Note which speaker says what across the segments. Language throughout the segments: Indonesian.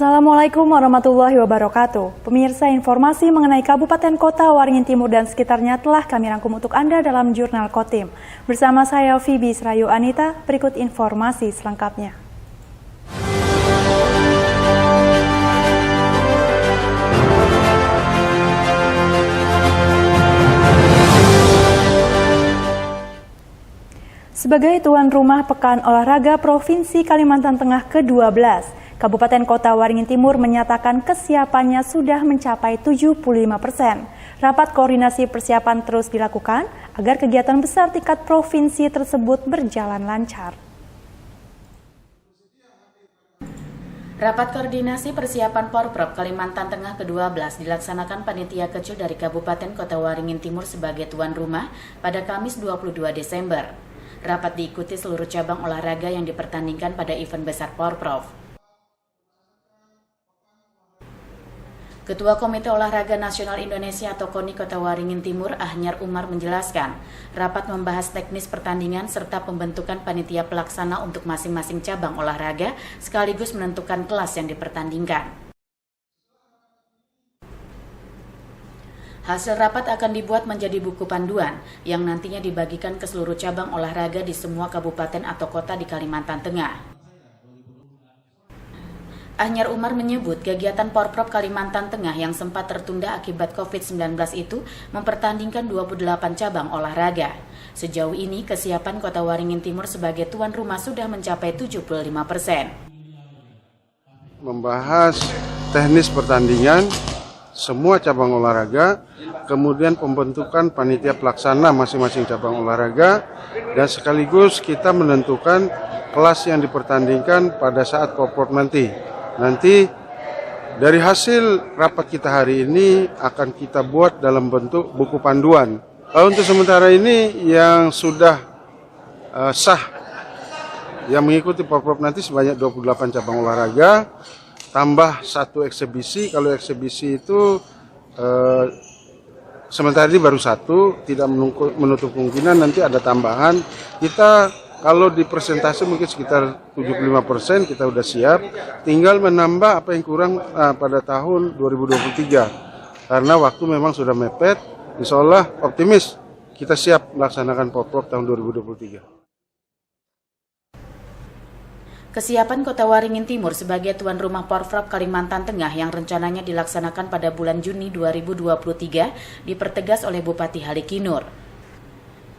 Speaker 1: Assalamualaikum warahmatullahi wabarakatuh. Pemirsa, informasi mengenai Kabupaten Kota Waringin Timur dan sekitarnya telah kami rangkum untuk Anda dalam Jurnal Kotim. Bersama saya Fibi Srayu Anita, berikut informasi selengkapnya. Sebagai tuan rumah Pekan Olahraga Provinsi Kalimantan Tengah ke-12, Kabupaten Kota Waringin Timur menyatakan kesiapannya sudah mencapai 75%. Rapat koordinasi persiapan terus dilakukan agar kegiatan besar tingkat provinsi tersebut berjalan lancar.
Speaker 2: Rapat koordinasi persiapan Porprov Kalimantan Tengah ke-12 dilaksanakan panitia kecil dari Kabupaten Kota Waringin Timur sebagai tuan rumah pada Kamis 22 Desember. Rapat diikuti seluruh cabang olahraga yang dipertandingkan pada event besar Porprov. Ketua Komite Olahraga Nasional Indonesia atau KONI Kota Waringin Timur, Ahnyar Umar menjelaskan, rapat membahas teknis pertandingan serta pembentukan panitia pelaksana untuk masing-masing cabang olahraga sekaligus menentukan kelas yang dipertandingkan. Hasil rapat akan dibuat menjadi buku panduan yang nantinya dibagikan ke seluruh cabang olahraga di semua kabupaten atau kota di Kalimantan Tengah. Ahnyar Umar menyebut kegiatan Porprov Kalimantan Tengah yang sempat tertunda akibat COVID-19 itu mempertandingkan 28 cabang olahraga. Sejauh ini kesiapan Kota Waringin Timur sebagai tuan rumah sudah mencapai 75%.
Speaker 3: Membahas teknis pertandingan semua cabang olahraga, kemudian pembentukan panitia pelaksana masing-masing cabang olahraga, dan sekaligus kita menentukan kelas yang dipertandingkan pada saat Porprov nanti. Nanti dari hasil rapat kita hari ini akan kita buat dalam bentuk buku panduan. Untuk sementara ini yang sudah sah yang mengikuti Porprov nanti sebanyak 28 cabang olahraga, tambah satu eksibisi. Kalau eksibisi itu sementara ini baru satu, tidak menutup kemungkinan nanti ada tambahan. Kita kalau di persentase mungkin sekitar 75% kita sudah siap, tinggal menambah apa yang kurang pada tahun 2023. Karena waktu memang sudah mepet, insya Allah optimis kita siap melaksanakan Porprov tahun 2023.
Speaker 2: Kesiapan Kota Waringin Timur sebagai tuan rumah Porprov Kalimantan Tengah yang rencananya dilaksanakan pada bulan Juni 2023 dipertegas oleh Bupati Halikinur.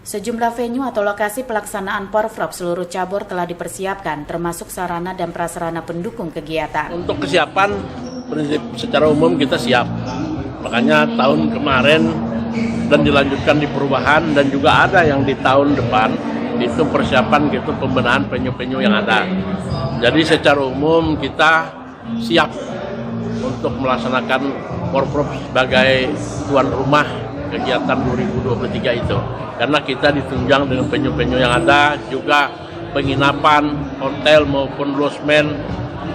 Speaker 2: Sejumlah venue atau lokasi pelaksanaan Porprov seluruh cabur telah dipersiapkan, termasuk sarana dan prasarana pendukung kegiatan.
Speaker 4: Untuk kesiapan, prinsip secara umum kita siap. Makanya tahun kemarin dan dilanjutkan di perubahan dan juga ada yang di tahun depan itu persiapan gitu pembenahan venue-venue yang ada. Jadi secara umum kita siap untuk melaksanakan Porprov sebagai tuan rumah kegiatan 2023 itu. Karena kita ditunjang dengan venue-venue yang ada, juga penginapan, hotel maupun losmen,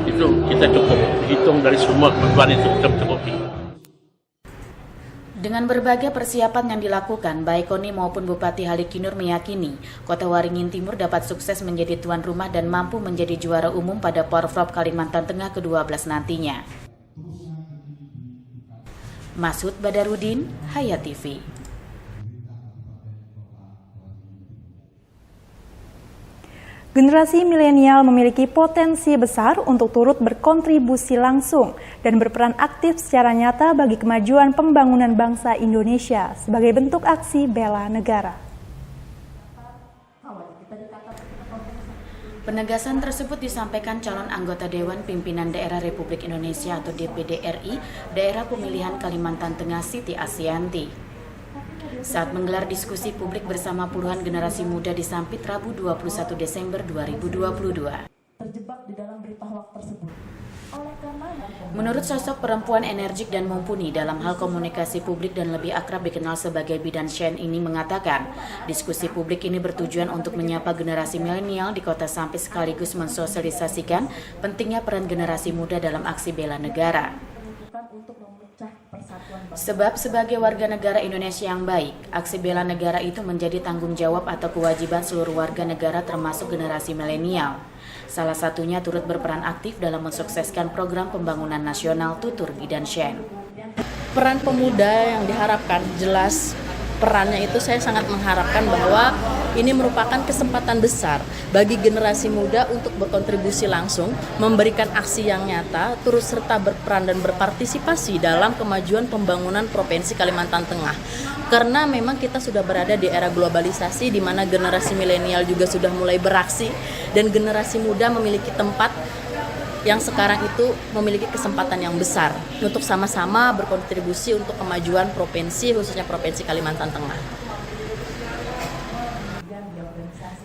Speaker 4: itu kita cukup hitung dari semua kebutuhan itu kita cukupi.
Speaker 2: Dengan berbagai persiapan yang dilakukan, baik KONI maupun Bupati Halikinur meyakini Kota Waringin Timur dapat sukses menjadi tuan rumah dan mampu menjadi juara umum pada Porprov Kalimantan Tengah ke-12 nantinya. Masud Badarudin, Hayat TV.
Speaker 1: Generasi milenial memiliki potensi besar untuk turut berkontribusi langsung dan berperan aktif secara nyata bagi kemajuan pembangunan bangsa Indonesia sebagai bentuk aksi bela negara.
Speaker 2: Penegasan tersebut disampaikan calon anggota Dewan Pimpinan Daerah Republik Indonesia atau DPD RI Daerah Pemilihan Kalimantan Tengah Siti Asyanti saat menggelar diskusi publik bersama puluhan generasi muda di Sampit Rabu 21 Desember 2022. Menurut sosok perempuan energik dan mumpuni dalam hal komunikasi publik dan lebih akrab dikenal sebagai Bidan Shen ini mengatakan, diskusi publik ini bertujuan untuk menyapa generasi milenial di Kota Sampit sekaligus mensosialisasikan pentingnya peran generasi muda dalam aksi bela negara. Sebab sebagai warga negara Indonesia yang baik, aksi bela negara itu menjadi tanggung jawab atau kewajiban seluruh warga negara termasuk generasi milenial. Salah satunya turut berperan aktif dalam mensukseskan program pembangunan nasional Tutur Bidan Shen.
Speaker 5: Peran pemuda yang diharapkan jelas perannya itu saya sangat mengharapkan bahwa ini merupakan kesempatan besar bagi generasi muda untuk berkontribusi langsung, memberikan aksi yang nyata, turut serta berperan dan berpartisipasi dalam kemajuan pembangunan Provinsi Kalimantan Tengah. Karena memang kita sudah berada di era globalisasi di mana generasi milenial juga sudah mulai beraksi dan generasi muda memiliki tempat yang sekarang itu memiliki kesempatan yang besar untuk sama-sama berkontribusi untuk kemajuan provinsi, khususnya Provinsi Kalimantan Tengah.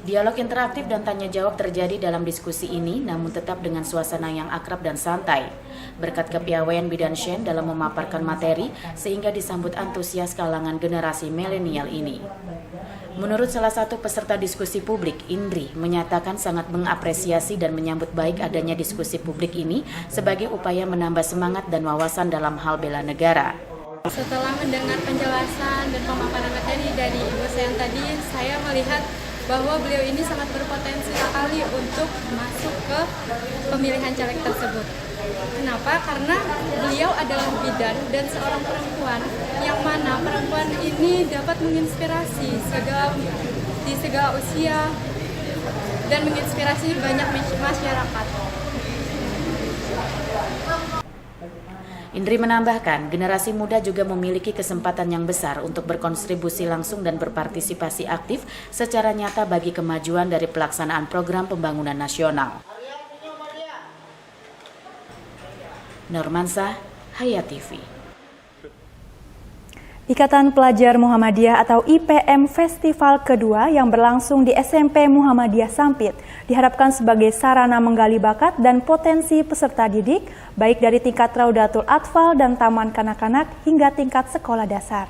Speaker 2: Dialog interaktif dan tanya jawab terjadi dalam diskusi ini, namun tetap dengan suasana yang akrab dan santai. Berkat kepiawaian Bidan Shen dalam memaparkan materi, sehingga disambut antusias kalangan generasi milenial ini. Menurut salah satu peserta diskusi publik, Indri menyatakan sangat mengapresiasi dan menyambut baik adanya diskusi publik ini sebagai upaya menambah semangat dan wawasan dalam hal bela negara.
Speaker 6: Setelah mendengar penjelasan dan pemaparan materi dari Ibu Sen tadi, saya melihat bahwa beliau ini sangat berpotensi sekali untuk masuk ke pemilihan caleg tersebut. Kenapa? Karena beliau adalah bidan dan seorang perempuan yang mana perempuan ini dapat menginspirasi di segala usia dan menginspirasi banyak masyarakat.
Speaker 2: Indri menambahkan, generasi muda juga memiliki kesempatan yang besar untuk berkontribusi langsung dan berpartisipasi aktif secara nyata bagi kemajuan dari pelaksanaan program pembangunan nasional. Normansa, Hayat TV.
Speaker 1: Ikatan Pelajar Muhammadiyah atau IPM Festival kedua yang berlangsung di SMP Muhammadiyah Sampit diharapkan sebagai sarana menggali bakat dan potensi peserta didik baik dari tingkat Raudatul Atfal dan Taman Kanak-kanak hingga tingkat sekolah dasar.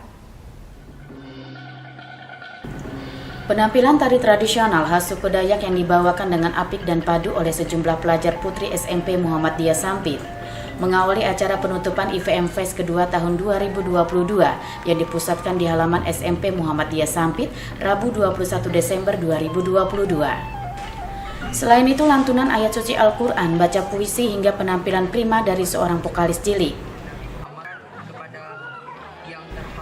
Speaker 2: Penampilan tari tradisional khas suku Dayak yang dibawakan dengan apik dan padu oleh sejumlah pelajar putri SMP Muhammadiyah Sampit mengawali acara penutupan IPM Fest kedua tahun 2022 yang dipusatkan di halaman SMP Muhammadiyah Sampit Rabu 21 Desember 2022. Selain itu, lantunan ayat suci Al-Quran, baca puisi hingga penampilan prima dari seorang vokalis cilik.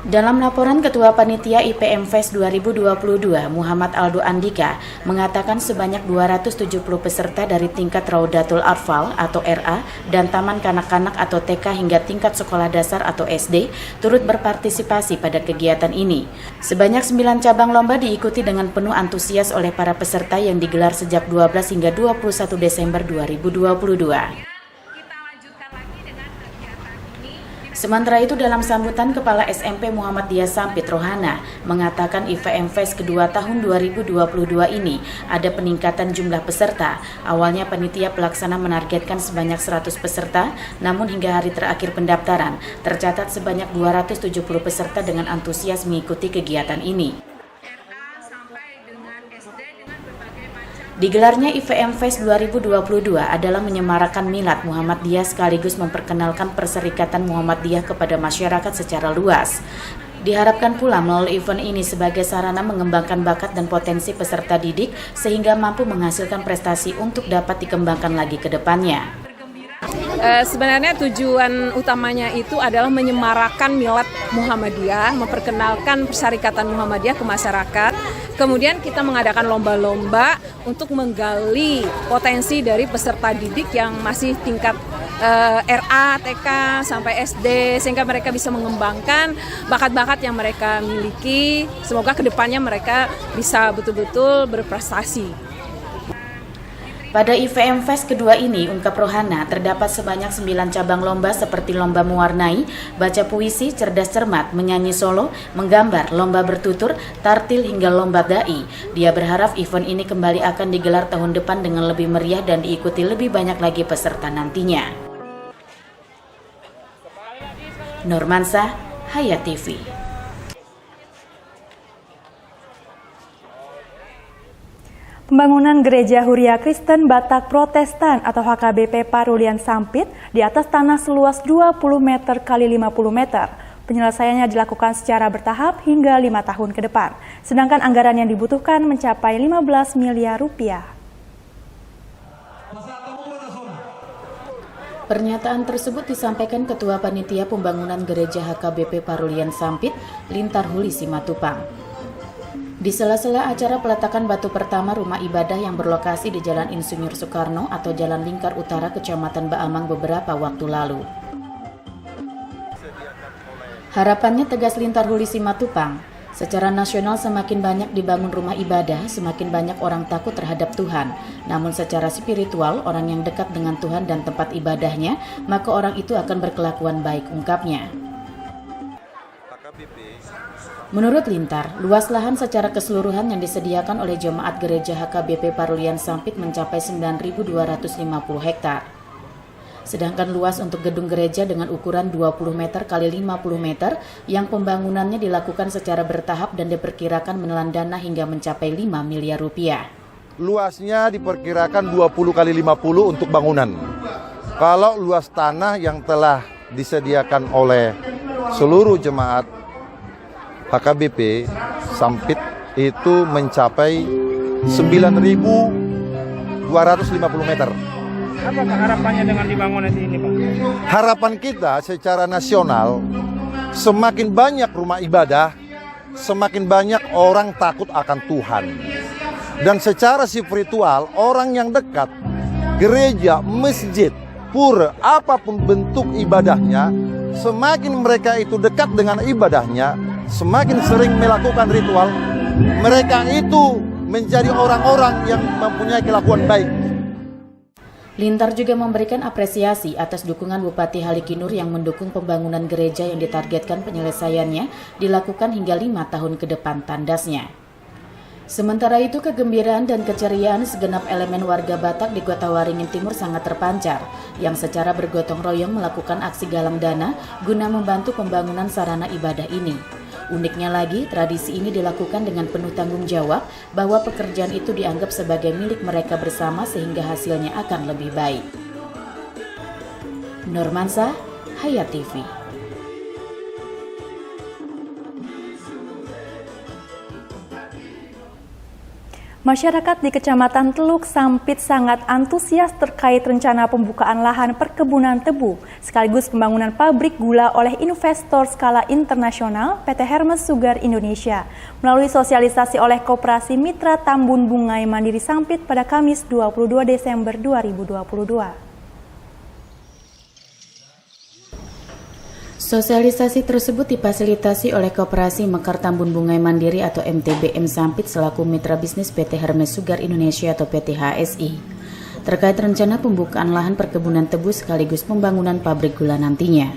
Speaker 2: Dalam laporan Ketua Panitia IPM Fest 2022, Muhammad Aldo Andika, mengatakan sebanyak 270 peserta dari tingkat Raudatul Atfal atau RA dan Taman Kanak-kanak atau TK hingga tingkat sekolah dasar atau SD turut berpartisipasi pada kegiatan ini. Sebanyak 9 cabang lomba diikuti dengan penuh antusias oleh para peserta yang digelar sejak 12 hingga 21 Desember 2022. Sementara itu, dalam sambutan Kepala SMP Muhammadiyah Sampit Rohana mengatakan IPM Fest kedua tahun 2022 ini ada peningkatan jumlah peserta. Awalnya panitia pelaksana menargetkan sebanyak 100 peserta, namun hingga hari terakhir pendaftaran tercatat sebanyak 270 peserta dengan antusias mengikuti kegiatan ini. Digelarnya IPM Fest 2022 adalah menyemarakan milad Muhammadiyah sekaligus memperkenalkan Perserikatan Muhammadiyah kepada masyarakat secara luas. Diharapkan pula melalui event ini sebagai sarana mengembangkan bakat dan potensi peserta didik sehingga mampu menghasilkan prestasi untuk dapat dikembangkan lagi ke depannya.
Speaker 7: Sebenarnya tujuan utamanya itu adalah menyemarakan milad Muhammadiyah, memperkenalkan Perserikatan Muhammadiyah ke masyarakat. Kemudian kita mengadakan lomba-lomba untuk menggali potensi dari peserta didik yang masih tingkat RA, TK, sampai SD, sehingga mereka bisa mengembangkan bakat-bakat yang mereka miliki. Semoga kedepannya mereka bisa betul-betul berprestasi.
Speaker 2: Pada IPM Fest kedua ini, ungkap Rohana, terdapat sebanyak 9 cabang lomba seperti lomba mewarnai, baca puisi, cerdas cermat, menyanyi solo, menggambar, lomba bertutur, tartil hingga lomba dai. Dia berharap event ini kembali akan digelar tahun depan dengan lebih meriah dan diikuti lebih banyak lagi peserta nantinya. Normansa, Hayat TV.
Speaker 1: Pembangunan Gereja Huria Kristen Batak Protestan atau HKBP Parulian Sampit di atas tanah seluas 20 meter x 50 meter. Penyelesaiannya dilakukan secara bertahap hingga 5 tahun ke depan. Sedangkan anggaran yang dibutuhkan mencapai 15 miliar rupiah.
Speaker 2: Pernyataan tersebut disampaikan Ketua Panitia Pembangunan Gereja HKBP Parulian Sampit, Lintar Huli Simatupang. Di sela-sela acara peletakan batu pertama rumah ibadah yang berlokasi di Jalan Insinyur Soekarno atau Jalan Lingkar Utara, Kecamatan Baamang beberapa waktu lalu. Harapannya, tegas Lintar Huli Simatupang, secara nasional semakin banyak dibangun rumah ibadah, semakin banyak orang takut terhadap Tuhan. Namun secara spiritual, orang yang dekat dengan Tuhan dan tempat ibadahnya, maka orang itu akan berkelakuan baik, ungkapnya. Menurut Lintar, luas lahan secara keseluruhan yang disediakan oleh jemaat gereja HKBP Parulian Sampit mencapai 9.250 hektar. Sedangkan luas untuk gedung gereja dengan ukuran 20 meter x 50 meter yang pembangunannya dilakukan secara bertahap dan diperkirakan menelan dana hingga mencapai 5 miliar rupiah.
Speaker 8: Luasnya diperkirakan 20 x 50 untuk bangunan. Kalau luas tanah yang telah disediakan oleh seluruh jemaat HKBP Sampit itu mencapai 9.250 meter.
Speaker 9: Apa Pak harapannya dengan dibangunnya ini Pak?
Speaker 8: Harapan kita secara nasional, semakin banyak rumah ibadah, semakin banyak orang takut akan Tuhan. Dan secara spiritual, orang yang dekat, gereja, masjid, pura, apapun bentuk ibadahnya, semakin mereka itu dekat dengan ibadahnya, semakin sering melakukan ritual, mereka itu menjadi orang-orang yang mempunyai kelakuan baik.
Speaker 2: Lintar juga memberikan apresiasi atas dukungan Bupati Halikinur yang mendukung pembangunan gereja yang ditargetkan penyelesaiannya dilakukan hingga 5 tahun ke depan, tandasnya. Sementara itu, kegembiraan dan keceriaan segenap elemen warga Batak di Kota Waringin Timur sangat terpancar, yang secara bergotong royong melakukan aksi galang dana guna membantu pembangunan sarana ibadah ini. Uniknya lagi, tradisi ini dilakukan dengan penuh tanggung jawab bahwa pekerjaan itu dianggap sebagai milik mereka bersama sehingga hasilnya akan lebih baik. Nurmansa, Hayat TV.
Speaker 1: Masyarakat di Kecamatan Teluk Sampit sangat antusias terkait rencana pembukaan lahan perkebunan tebu sekaligus pembangunan pabrik gula oleh investor skala internasional PT Hermes Sugar Indonesia melalui sosialisasi oleh Koperasi Mitra Tambun Bungai Mandiri Sampit pada Kamis 22 Desember 2022.
Speaker 2: Sosialisasi tersebut difasilitasi oleh Koperasi Mekar Tambun Bungai Mandiri atau MTBM Sampit selaku mitra bisnis PT Hermes Sugar Indonesia atau PT HSI terkait rencana pembukaan lahan perkebunan tebu sekaligus pembangunan pabrik gula nantinya.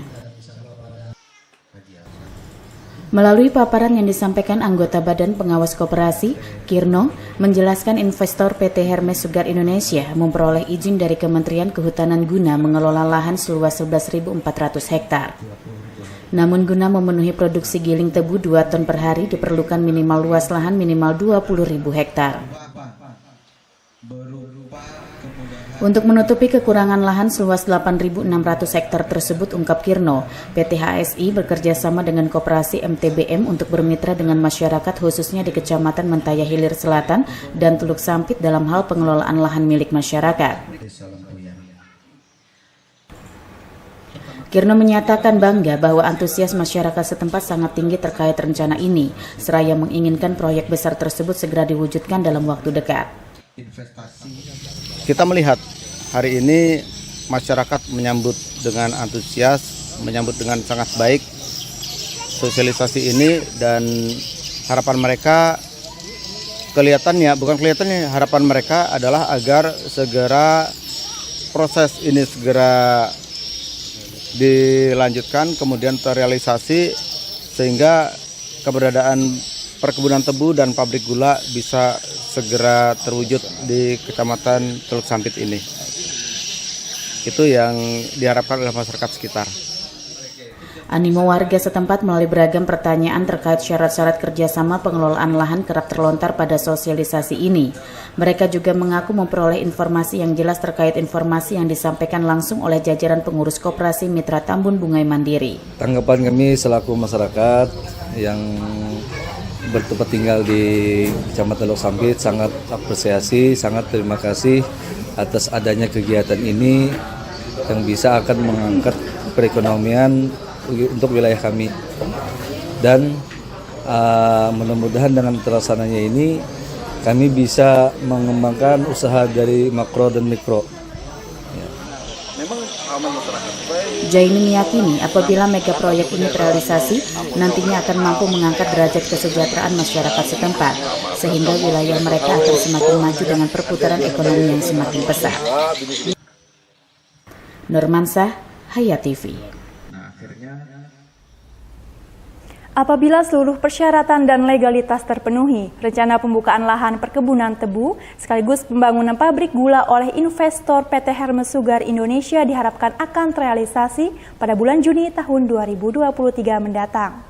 Speaker 2: Melalui paparan yang disampaikan anggota Badan Pengawas Koperasi, Kirno, menjelaskan investor PT Hermes Sugar Indonesia memperoleh izin dari Kementerian Kehutanan guna mengelola lahan seluas 11.400 hektar. Namun guna memenuhi produksi giling tebu 2 ton per hari diperlukan minimal luas lahan minimal 20.000 hektar. Untuk menutupi kekurangan lahan seluas 8.600 hektar tersebut, ungkap Kirno, PT HSI bekerjasama dengan Koperasi MTBM untuk bermitra dengan masyarakat khususnya di Kecamatan Mentaya Hilir Selatan dan Teluk Sampit dalam hal pengelolaan lahan milik masyarakat. Kirno menyatakan bangga bahwa antusias masyarakat setempat sangat tinggi terkait rencana ini, seraya menginginkan proyek besar tersebut segera diwujudkan dalam waktu dekat.
Speaker 10: Kita melihat hari ini masyarakat menyambut dengan antusias, menyambut dengan sangat baik sosialisasi ini, dan harapan mereka harapan mereka adalah agar segera proses ini segera dilanjutkan kemudian terrealisasi sehingga keberadaan perkebunan tebu dan pabrik gula bisa segera terwujud di Kecamatan Teluk Sampit ini. Itu yang diharapkan oleh masyarakat sekitar.
Speaker 2: Animo warga setempat melalui beragam pertanyaan terkait syarat-syarat kerjasama pengelolaan lahan kerap terlontar pada sosialisasi ini. Mereka juga mengaku memperoleh informasi yang jelas terkait informasi yang disampaikan langsung oleh jajaran pengurus Koperasi Mitra Tambun Bungai Mandiri.
Speaker 11: Tanggapan kami selaku masyarakat yang bertempat tinggal di Kecamatan Teluk Sampit sangat apresiasi, sangat terima kasih atas adanya kegiatan ini. yang bisa akan mengangkat perekonomian untuk wilayah kami. Dan mudah-mudahan dengan terlaksananya ini kami bisa mengembangkan usaha dari makro dan mikro.
Speaker 2: Jaini meyakini apabila mega proyek ini terrealisasi, nantinya akan mampu mengangkat derajat kesejahteraan masyarakat setempat, sehingga wilayah mereka akan semakin maju dengan perputaran ekonomi yang semakin besar. Nurmansah, Hayat TV.
Speaker 1: Apabila seluruh persyaratan dan legalitas terpenuhi, rencana pembukaan lahan perkebunan tebu sekaligus pembangunan pabrik gula oleh investor PT Hermes Sugar Indonesia diharapkan akan terrealisasi pada bulan Juni tahun 2023 mendatang.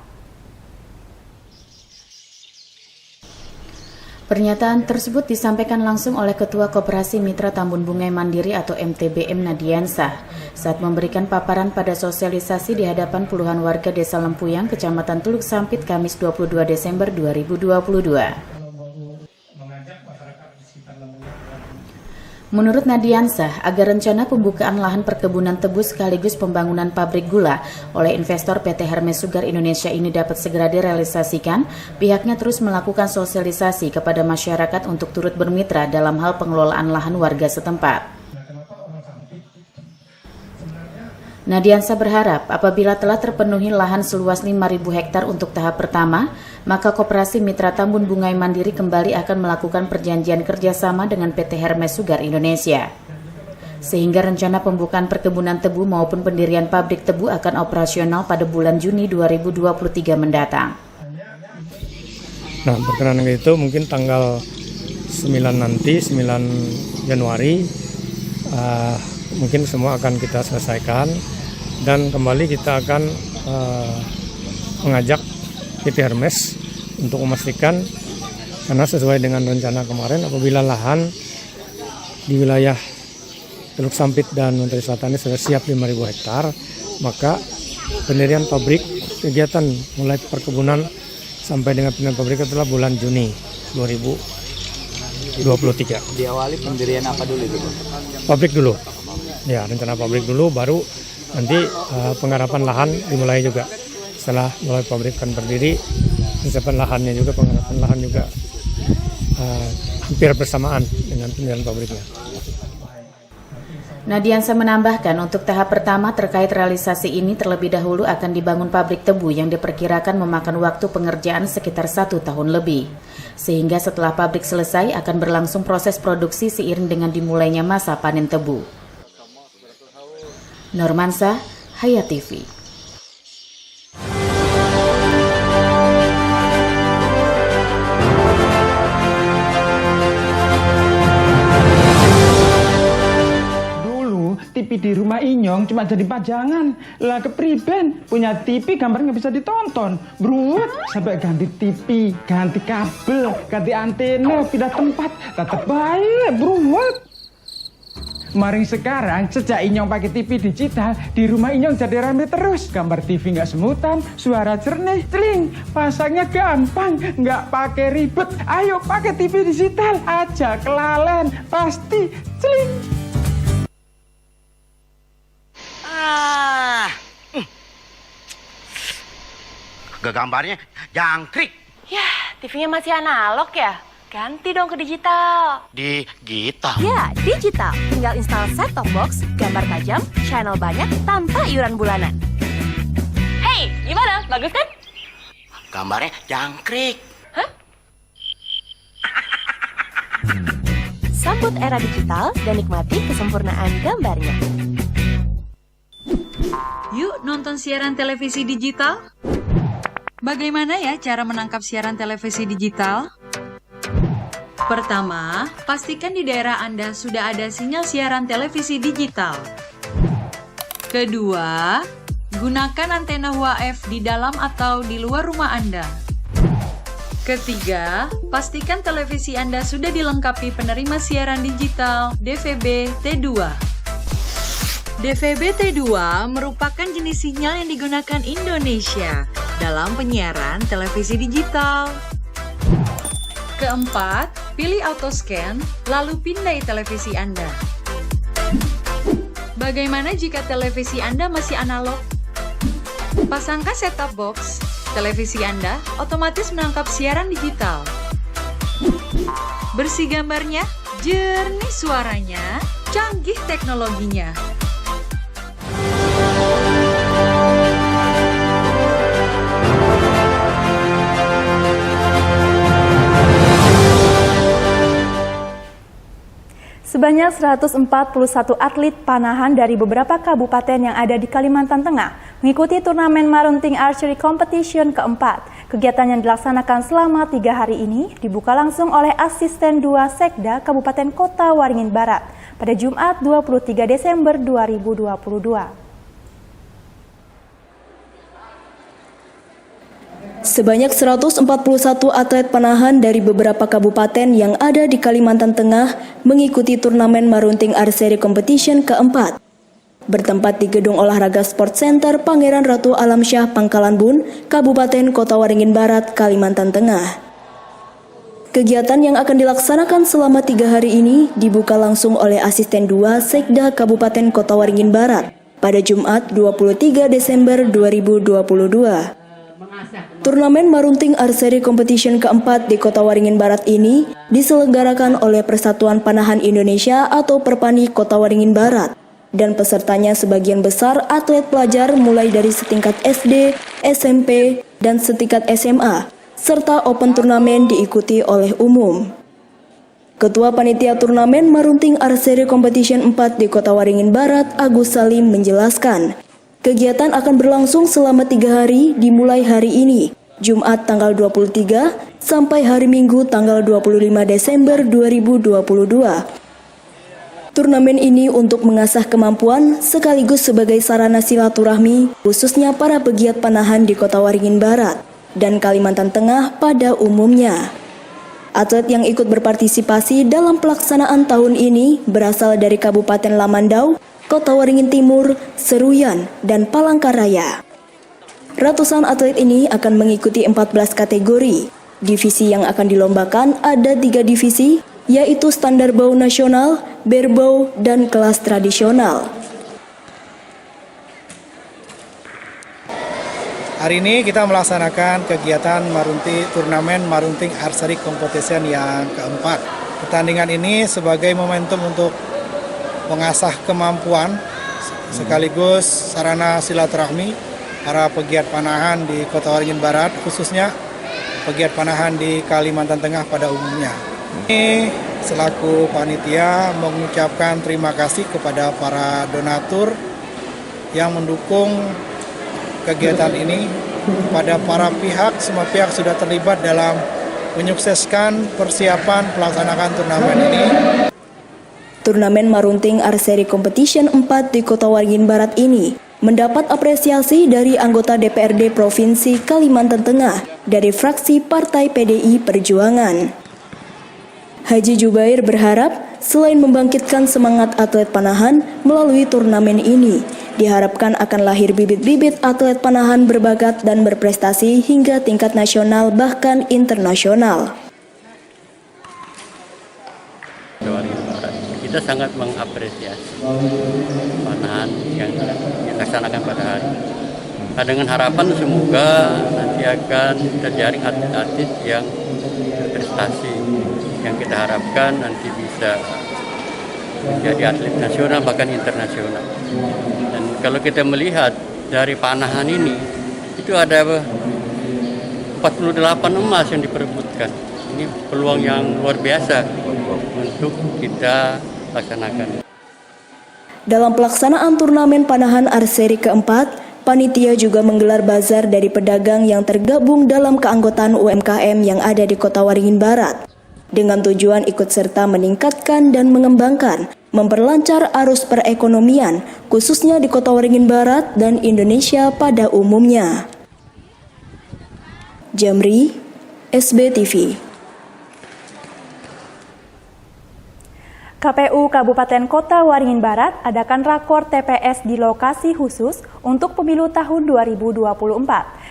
Speaker 2: Pernyataan tersebut disampaikan langsung oleh Ketua Koperasi Mitra Tambun Bungai Mandiri atau MTBM Nadiansah saat memberikan paparan pada sosialisasi di hadapan puluhan warga Desa Lempuyang, Kecamatan Teluk Sampit, Kamis 22 Desember 2022. Menurut Nadiansah, agar rencana pembukaan lahan perkebunan tebu sekaligus pembangunan pabrik gula oleh investor PT Hermes Sugar Indonesia ini dapat segera direalisasikan, pihaknya terus melakukan sosialisasi kepada masyarakat untuk turut bermitra dalam hal pengelolaan lahan warga setempat. Nadiansah berharap apabila telah terpenuhi lahan seluas 5.000 hektar untuk tahap pertama, maka Koperasi Mitra Tambun Bungai Mandiri kembali akan melakukan perjanjian kerjasama dengan PT Hermes Sugar Indonesia. Sehingga rencana pembukaan perkebunan tebu maupun pendirian pabrik tebu akan operasional pada bulan Juni 2023 mendatang.
Speaker 9: Nah, berkenaan dengan itu mungkin tanggal 9 Januari mungkin semua akan kita selesaikan. Dan kembali kita akan mengajak PT Hermes untuk memastikan, karena sesuai dengan rencana kemarin, apabila lahan di wilayah Teluk Sampit dan Menteri Selatan ini sudah siap 5.000 hektar, maka pendirian pabrik kegiatan mulai perkebunan sampai dengan pendirian pabrik adalah bulan Juni 2023.
Speaker 12: Diawali pendirian apa dulu itu?
Speaker 9: Pabrik dulu. Ya, rencana pabrik dulu, baru nanti penggarapan lahan dimulai juga. Setelah mulai pabrik kan berdiri, persiapan lahannya juga, penggarapan lahan juga hampir bersamaan dengan pendirian pabriknya.
Speaker 2: Nadiansah menambahkan untuk tahap pertama terkait realisasi ini terlebih dahulu akan dibangun pabrik tebu yang diperkirakan memakan waktu pengerjaan sekitar 1 tahun lebih. Sehingga setelah pabrik selesai akan berlangsung proses produksi seiring dengan dimulainya masa panen tebu. Nurmansah, Hayat TV.
Speaker 13: Dulu TV di rumah Inyong cuma jadi pajangan. Lah kepriben punya TV gambar nggak bisa ditonton. Beruat sampai ganti TV, ganti kabel, ganti antena, pindah tempat. Tetap baik, beruat. Maring sekarang, sejak Inyong pakai TV digital, di rumah Inyong jadi rame terus. Gambar TV nggak semutan, suara jernih, celing. Pasangnya gampang, nggak pakai ribet. Ayo pakai TV digital aja, kelalen. Pasti celing.
Speaker 12: Gambarnya jangkrik.
Speaker 14: Yah, TV-nya masih analog ya? Ganti dong ke digital.
Speaker 12: Digital?
Speaker 14: Ya, digital. Tinggal install set-top box, gambar tajam, channel banyak, tanpa iuran bulanan. Hey, gimana? Bagus kan?
Speaker 12: Gambarnya jangkrik.
Speaker 14: Hah? Sambut era digital dan nikmati kesempurnaan gambarnya.
Speaker 15: Yuk nonton siaran televisi digital. Bagaimana ya cara menangkap siaran televisi digital? Pertama, pastikan di daerah Anda sudah ada sinyal siaran televisi digital. Kedua, gunakan antena UHF di dalam atau di luar rumah Anda. Ketiga, pastikan televisi Anda sudah dilengkapi penerima siaran digital DVB T2. DVB T2 merupakan jenis sinyal yang digunakan Indonesia dalam penyiaran televisi digital. Keempat, pilih auto scan, lalu pindai televisi Anda. Bagaimana jika televisi Anda masih analog? Pasangkan set-top box, televisi Anda otomatis menangkap siaran digital. Bersih gambarnya, jernih suaranya, canggih teknologinya.
Speaker 1: Sebanyak 141 atlet panahan dari beberapa kabupaten yang ada di Kalimantan Tengah mengikuti turnamen Marunting Archery Competition keempat. Kegiatan yang dilaksanakan selama 3 hari ini dibuka langsung oleh Asisten 2 Sekda Kabupaten Kota Waringin Barat pada Jumat 23 Desember 2022.
Speaker 16: Sebanyak 141 atlet panahan dari beberapa kabupaten yang ada di Kalimantan Tengah mengikuti turnamen Marunting Archery Competition keempat. Bertempat di Gedung Olahraga Sport Center Pangeran Ratu Alamsyah Pangkalan Bun, Kabupaten Kota Waringin Barat, Kalimantan Tengah. Kegiatan yang akan dilaksanakan selama 3 hari ini dibuka langsung oleh Asisten 2 Sekda Kabupaten Kota Waringin Barat pada Jumat 23 Desember 2022. Turnamen Marunting Archery Competition keempat di Kota Waringin Barat ini diselenggarakan oleh Persatuan Panahan Indonesia atau Perpani Kota Waringin Barat, dan pesertanya sebagian besar atlet pelajar mulai dari setingkat SD, SMP, dan setingkat SMA, serta open turnamen diikuti oleh umum. Ketua Panitia Turnamen Marunting Archery Competition 4 di Kota Waringin Barat, Agus Salim, menjelaskan, kegiatan akan berlangsung selama 3 hari dimulai hari ini, Jumat tanggal 23 sampai hari Minggu tanggal 25 Desember 2022. Turnamen ini untuk mengasah kemampuan sekaligus sebagai sarana silaturahmi khususnya para pegiat panahan di Kota Waringin Barat dan Kalimantan Tengah pada umumnya. Atlet yang ikut berpartisipasi dalam pelaksanaan tahun ini berasal dari Kabupaten Lamandau, Kota Waringin Timur, Seruyan, dan Palangkaraya. Ratusan atlet ini akan mengikuti 14 kategori. Divisi yang akan dilombakan ada 3 divisi, yaitu standar bau nasional, berbau, dan kelas tradisional.
Speaker 17: Hari ini kita melaksanakan kegiatan turnamen Marunting Archery Competition yang keempat. Pertandingan ini sebagai momentum untuk mengasah kemampuan sekaligus sarana silaturahmi para pegiat panahan di Kota Waringin Barat, khususnya pegiat panahan di Kalimantan Tengah pada umumnya. Ini selaku panitia mengucapkan terima kasih kepada para donatur yang mendukung kegiatan ini, kepada para pihak, semua pihak sudah terlibat dalam menyukseskan persiapan pelaksanaan turnamen ini.
Speaker 16: Turnamen Marunting Archery Competition 4 di Kota Waringin Barat ini mendapat apresiasi dari anggota DPRD Provinsi Kalimantan Tengah dari fraksi Partai PDI Perjuangan. Haji Jubair berharap selain membangkitkan semangat atlet panahan melalui turnamen ini, diharapkan akan lahir bibit-bibit atlet panahan berbakat dan berprestasi hingga tingkat nasional bahkan internasional.
Speaker 18: Kita sangat mengapresiasi panahan yang dilaksanakan pada hari ini. Nah, dengan harapan semoga nanti akan terjaring atlet-atlet yang berprestasi, yang kita harapkan nanti bisa menjadi atlet nasional bahkan internasional. Dan kalau kita melihat dari panahan ini, itu ada 48 emas yang diperebutkan. Ini peluang yang luar biasa untuk kita laksanakan.
Speaker 16: Dalam pelaksanaan turnamen panahan archery keempat, panitia juga menggelar bazar dari pedagang yang tergabung dalam keanggotaan UMKM yang ada di Kota Waringin Barat, dengan tujuan ikut serta meningkatkan dan mengembangkan, memperlancar arus perekonomian, khususnya di Kota Waringin Barat dan Indonesia pada umumnya. Jamri, SBTV.
Speaker 1: KPU Kabupaten Kota Waringin Barat adakan rakor TPS di lokasi khusus untuk pemilu tahun 2024.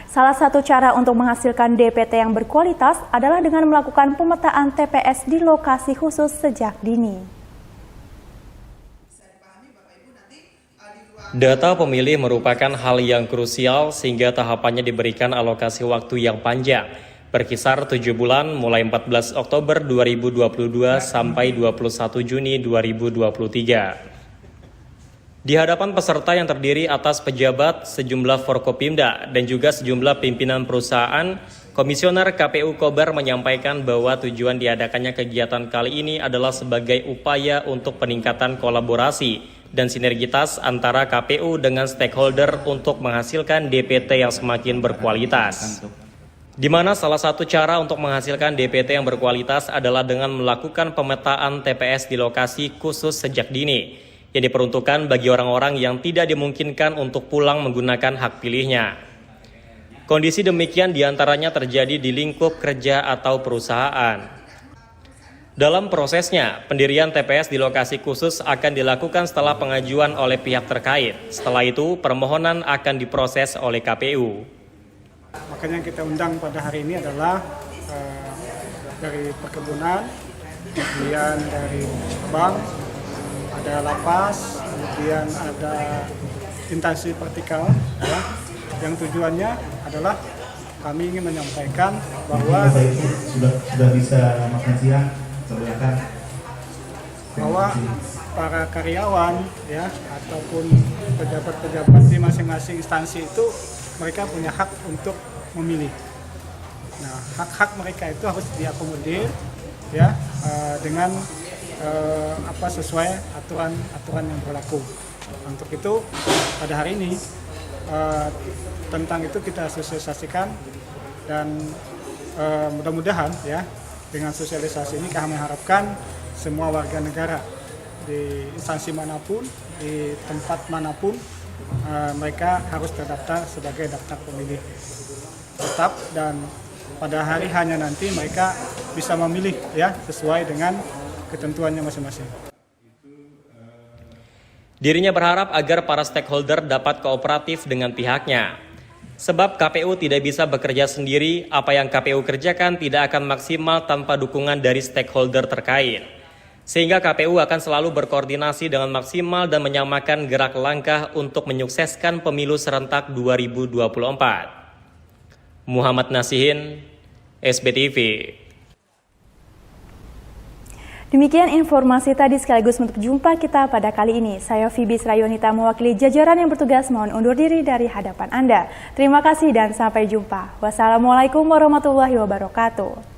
Speaker 1: Salah satu cara untuk menghasilkan DPT yang berkualitas adalah dengan melakukan pemetaan TPS di lokasi khusus sejak dini.
Speaker 19: Data pemilih merupakan hal yang krusial sehingga tahapannya diberikan alokasi waktu yang panjang, berkisar 7 bulan mulai 14 Oktober 2022 sampai 21 Juni 2023. Di hadapan peserta yang terdiri atas pejabat, sejumlah Forkopimda, dan juga sejumlah pimpinan perusahaan, Komisioner KPU Kobar menyampaikan bahwa tujuan diadakannya kegiatan kali ini adalah sebagai upaya untuk peningkatan kolaborasi dan sinergitas antara KPU dengan stakeholder untuk menghasilkan DPT yang semakin berkualitas. Di mana salah satu cara untuk menghasilkan DPT yang berkualitas adalah dengan melakukan pemetaan TPS di lokasi khusus sejak dini, yang diperuntukkan bagi orang-orang yang tidak dimungkinkan untuk pulang menggunakan hak pilihnya. Kondisi demikian diantaranya terjadi di lingkup kerja atau perusahaan. Dalam prosesnya, pendirian TPS di lokasi khusus akan dilakukan setelah pengajuan oleh pihak terkait. Setelah itu, permohonan akan diproses oleh KPU.
Speaker 20: Makanya kita undang pada hari ini adalah dari perkebunan, kemudian dari bank, ada lapas, kemudian ada instansi vertikal, ya, yang tujuannya adalah kami ingin menyampaikan bahwa
Speaker 21: sudah bisa makan siang sebelahkan
Speaker 20: bahwa para karyawan ya ataupun pejabat-pejabat di masing-masing instansi itu mereka punya hak untuk memilih. Nah, hak-hak mereka itu harus diakomodir ya dengan sesuai aturan yang berlaku. Untuk itu pada hari ini tentang itu kita sosialisasikan dan mudah-mudahan ya dengan sosialisasi ini kami harapkan semua warga negara di instansi manapun, di tempat manapun mereka harus terdaftar sebagai daftar pemilih tetap dan pada hari hanya nanti mereka bisa memilih ya sesuai dengan ketentuannya masing-masing.
Speaker 19: Dirinya berharap agar para stakeholder dapat kooperatif dengan pihaknya. Sebab KPU tidak bisa bekerja sendiri, apa yang KPU kerjakan tidak akan maksimal tanpa dukungan dari stakeholder terkait. Sehingga KPU akan selalu berkoordinasi dengan maksimal dan menyamakan gerak langkah untuk menyukseskan pemilu serentak 2024. Muhammad Nasihin, SBTV.
Speaker 1: Demikian informasi tadi sekaligus menutup jumpa kita pada kali ini. Saya Fibis Rayonita mewakili jajaran yang bertugas mohon undur diri dari hadapan Anda. Terima kasih dan sampai jumpa. Wassalamualaikum warahmatullahi wabarakatuh.